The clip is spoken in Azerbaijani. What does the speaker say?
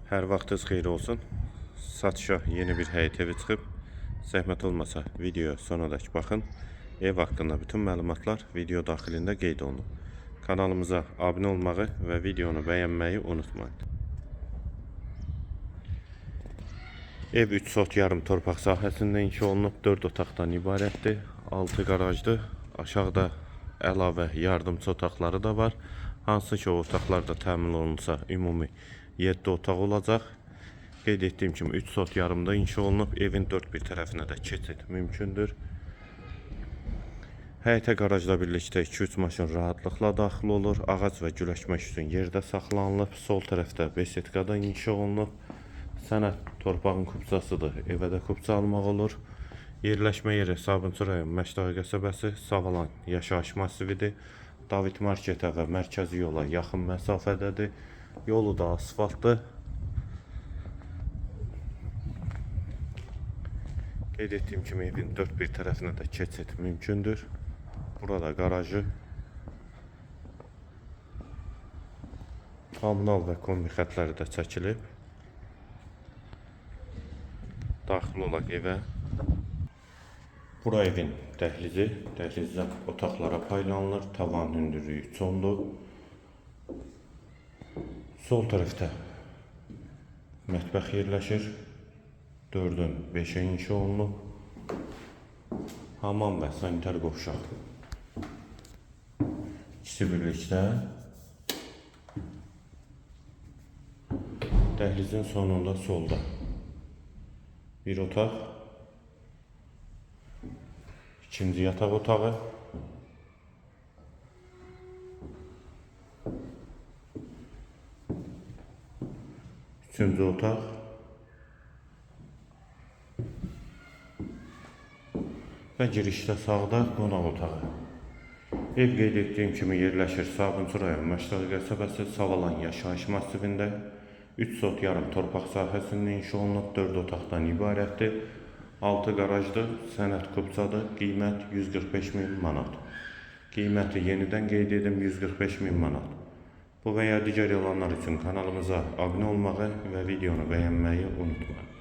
Hər vaxtınız xeyir olsun. Satışa yeni bir həyət evi çıxıb. Zəhmət olmasa videoya sonadək baxın. Ev haqqında bütün məlumatlar video daxilində qeyd olunub. Kanalımıza abunə olmağı və videonu bəyənməyi unutmayın. Ev 3 sot yarım torpaq sahəsində inşa olunub. 4 otaqdan ibarətdir. 6 qarajdır. Aşağıda əlavə yardımçı otaqları da var. Hansı ki o otaqlarda təmin olunsa ümumi 7 otaq olacaq. Qeyd etdiyim kimi 3 sot yarımda inşa olunub. Evin 4 bir tərəfinə də keçid mümkündür. Həyətə qarajla birlikdə 2-3 maşın rahatlıqla daxil olur. Ağac və güləşmək üçün yerdə saxlanılıb. Sol tərəfdə besetkada inşa olunub. Sənəd torpağın kupçasıdır. Evə də kupça almaq olur. Yerləşmə yeri Sabunçu rayon Məşdağı qəsəbəsi, Savalan yaşayış masividir. David marketə və mərkəzi yola yaxın məsafədədir. Yolu da asfaltdır. Qeyd etdiyim kimi evin 4 bir tərəfinə də keçid mümkündür. Burada qarajı, kommunal və kombi xətləri də çəkilib. Daxil olaq evə. Bura evin dəhlizi, dəhlizdən otaqlara paylanılır. Tavan hündürlüyü 3 ondur. Sol tərəfdə mətbəx yerləşir. 4-ün 5-ə inşa olunub. Hamam və sanitar qovşaq ikisi birlikdə. Dəhlizin sonunda solda bir otaq, ikinci yataq otağı, üçüncü otaq və girişdə sağda qonaq otağı. Ev qeyd etdiyim kimi yerləşir Sabunçu rayon Məşdağı qəsəbəsi, Savalan yaşayış masivində. 3 sot yarım torpaq sahəsində inşa olunub. 4 otaqdan ibarətdir. 6 qarajdır, sənəd kupçadır. Qiymət 145.000 manat. Qiyməti yenidən qeyd edim 145.000 manat. Bu və ya digər yalanlar üçün kanalımıza abunə olmağı və videonu bəyənməyi unutmayın.